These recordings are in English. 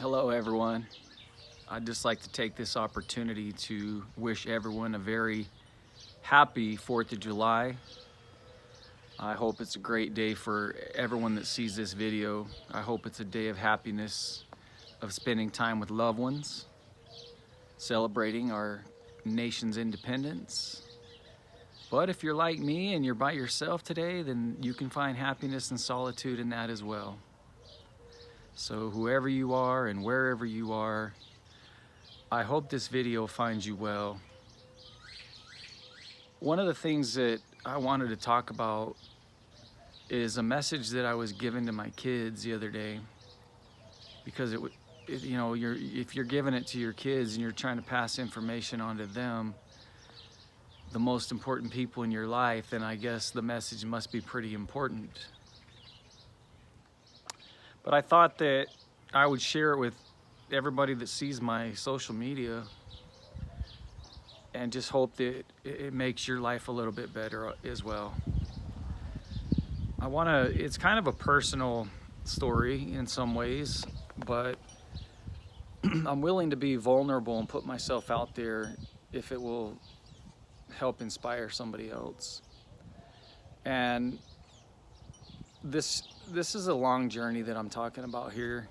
Hello, everyone. I'd just like to take this opportunity to wish everyone a very happy 4th of July. I hope it's a great day for everyone that sees this video. I hope it's a day of happiness, of spending time with loved ones, celebrating our nation's independence. But if you're like me and you're by yourself today, then you can find happiness and solitude in that as well. So whoever you are and wherever you are, I hope this video finds you well. One of the things that I wanted to talk about is a message that I was given to my kids the other day, because if you're giving it to your kids and you're trying to pass information on to them, the most important people in your life, then I guess the message must be pretty important. But I thought that I would share it with everybody that sees my social media and just hope that it makes your life a little bit better as well. It's kind of a personal story in some ways, but I'm willing to be vulnerable and put myself out there if it will help inspire somebody else. And this is a long journey that I'm talking about here.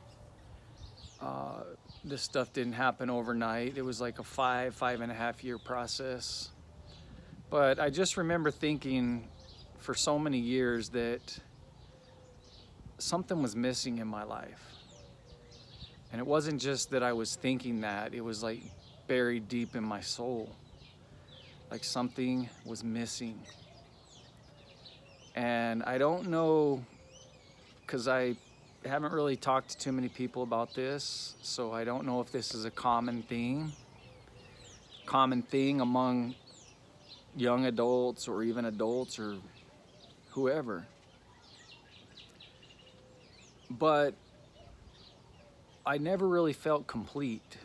This stuff didn't happen overnight. It was like a 5.5 year process. But I just remember thinking for so many years that something was missing in my life. And it wasn't just that I was thinking that, it was like buried deep in my soul. Like something was missing. And I don't know, because I haven't really talked to too many people about this, so I don't know if this is a common thing among young adults or even adults or whoever. But I never really felt complete.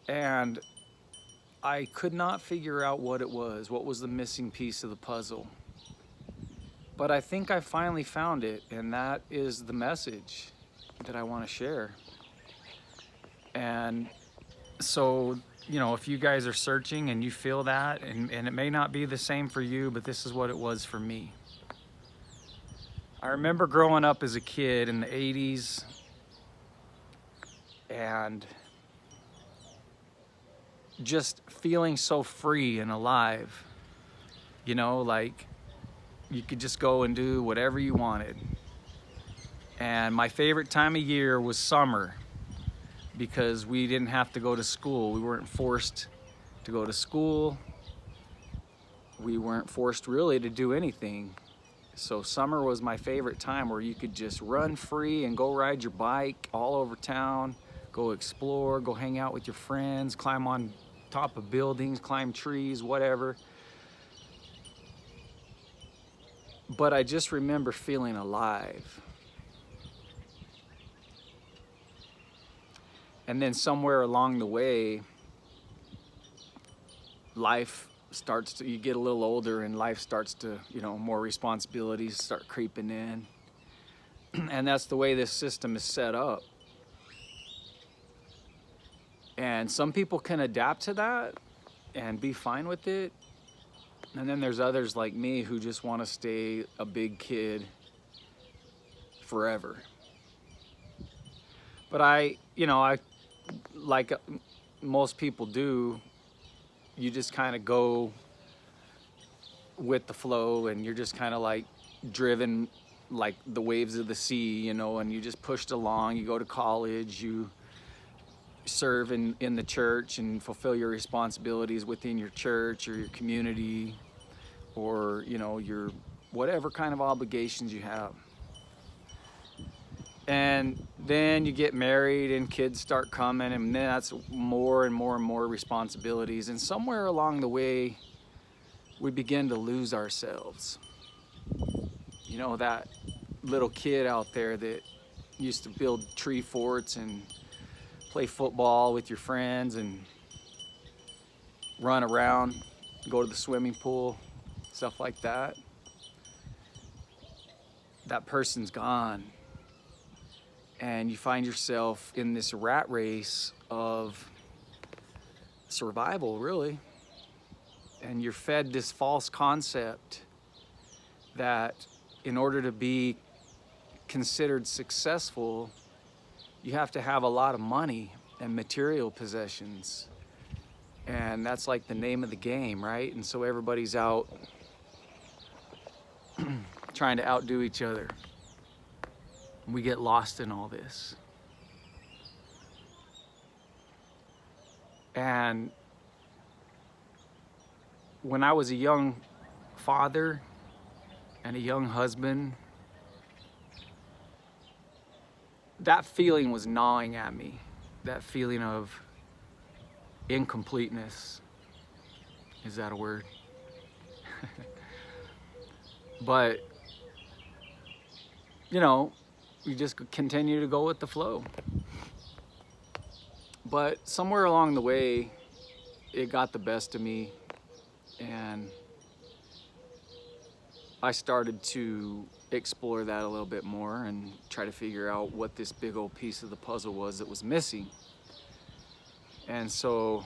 And I could not figure out what it was. What was the missing piece of the puzzle? But I think I finally found it, and that is the message that I want to share. And so, if you guys are searching and you feel that, and it may not be the same for you, but this is what it was for me. I remember growing up as a kid in the 80s and just feeling so free and alive. Like you could just go and do whatever you wanted. And my favorite time of year was summer, because we didn't have to go to school. We weren't forced to go to school. We weren't forced really to do anything. So summer was my favorite time, where you could just run free and go ride your bike all over town, go explore, go hang out with your friends, climb on top of buildings, climb trees, whatever. But I just remember feeling alive. And then somewhere along the way, you get a little older and life starts to, more responsibilities start creeping in. And that's the way this system is set up. And some people can adapt to that and be fine with it. And then there's others like me who just want to stay a big kid forever. But I like most people do, you just kind of go with the flow, and you're just kind of like driven like the waves of the sea, and you just pushed along. You go to college, you serve in the church and fulfill your responsibilities within your church or your community, or your whatever kind of obligations you have. And then you get married and kids start coming, and then that's more and more and more responsibilities. And somewhere along the way, we begin to lose ourselves. That little kid out there that used to build tree forts and play football with your friends and run around, go to the swimming pool, stuff like that. That person's gone. and you find yourself in this rat race of survival, really. And you're fed this false concept that in order to be considered successful, you have to have a lot of money and material possessions. And that's like the name of the game, right? And so everybody's out trying to outdo each other. We get lost in all this. And when I was a young father and a young husband, that feeling was gnawing at me. That feeling of incompleteness. Is that a word? But, you know, you just continue to go with the flow. But somewhere along the way, it got the best of me, and I started to explore that a little bit more and try to figure out what this big old piece of the puzzle was that was missing. And so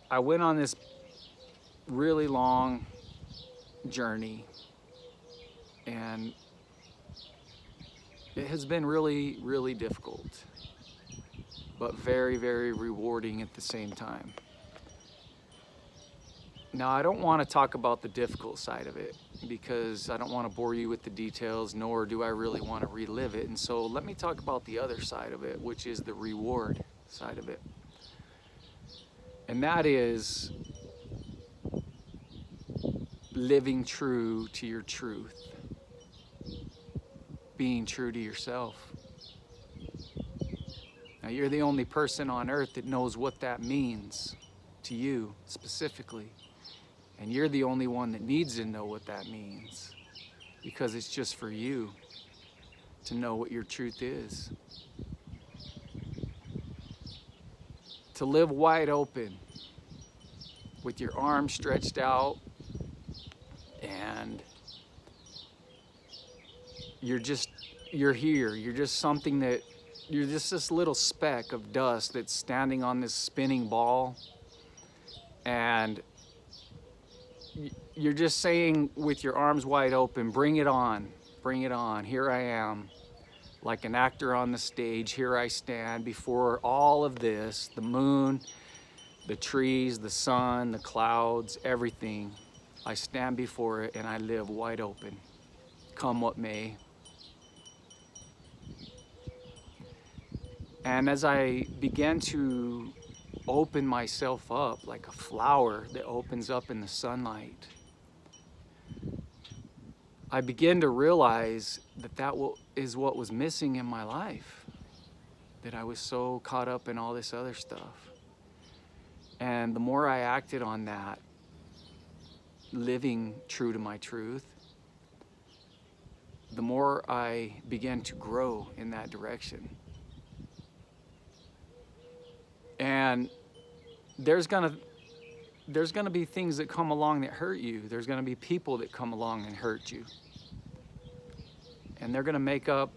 I went on this really long journey, and it has been really, really difficult, but very, very rewarding at the same time. Now, I don't want to talk about the difficult side of it because I don't want to bore you with the details, nor do I really want to relive it. And so let me talk about the other side of it, which is the reward side of it. And that is living true to your truth, being true to yourself. Now, you're the only person on earth that knows what that means to you specifically. And you're the only one that needs to know what that means, because it's just for you to know what your truth is. To live wide open with your arms stretched out, and you're here. You're just something that, you're just this little speck of dust that's standing on this spinning ball, and you're just saying with your arms wide open, bring it on, here I am. Like an actor on the stage, here I stand before all of this, the moon, the trees, the sun, the clouds, everything. I stand before it and I live wide open, come what may. And as I began to open myself up like a flower that opens up in the sunlight, I began to realize that is what was missing in my life, that I was so caught up in all this other stuff. And the more I acted on that, living true to my truth, the more I began to grow in that direction. And there's gonna be things that come along that hurt you. There's gonna be people that come along and hurt you. And they're gonna make up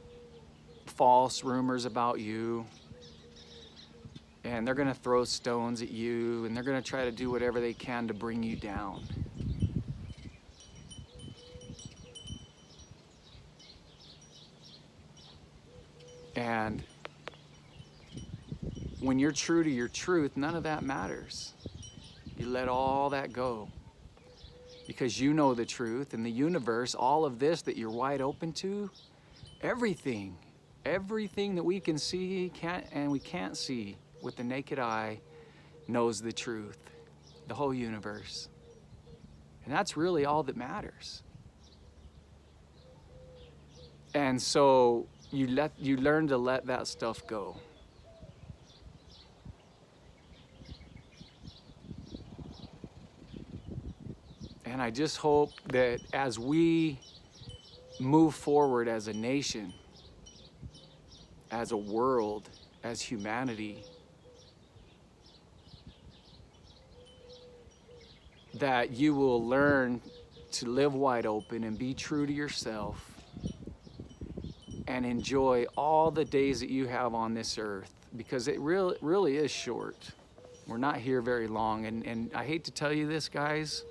false rumors about you. And they're gonna throw stones at you, and they're gonna try to do whatever they can to bring you down. And when you're true to your truth, none of that matters. You let all that go, because you know the truth, and the universe, all of this that you're wide open to, everything that we can see and we can't see with the naked eye knows the truth, the whole universe. And that's really all that matters. And so you learn to let that stuff go. And I just hope that as we move forward as a nation, as a world, as humanity, that you will learn to live wide open and be true to yourself, and enjoy all the days that you have on this earth, because it really is short. We're not here very long, and I hate to tell you this, guys,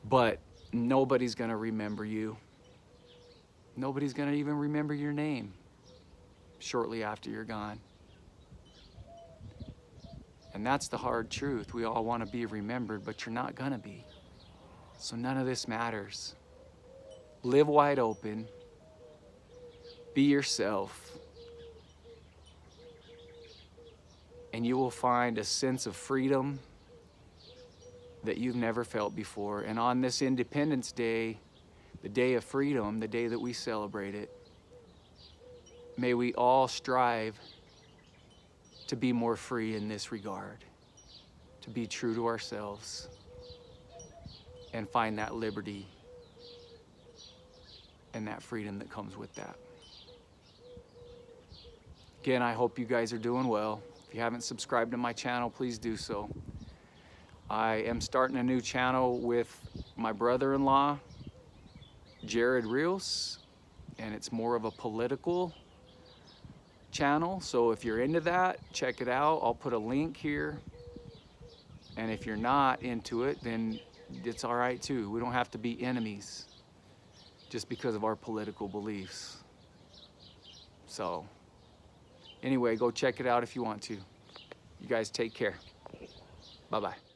but nobody's gonna remember you. Nobody's gonna even remember your name shortly after you're gone. And that's the hard truth. We all want to be remembered, but you're not gonna be. So none of this matters. Live wide open. Be yourself. And you will find a sense of freedom that you've never felt before. And on this Independence Day, the day of freedom, the day that we celebrate it, may we all strive to be more free in this regard, to be true to ourselves and find that liberty and that freedom that comes with that. Again, I hope you guys are doing well. If you haven't subscribed to my channel, please do so. I am starting a new channel with my brother-in-law, Jared Rios, and it's more of a political channel. So if you're into that, check it out. I'll put a link here. And if you're not into it, then it's all right too. We don't have to be enemies just because of our political beliefs. So anyway, go check it out if you want to. You guys take care. Bye-bye.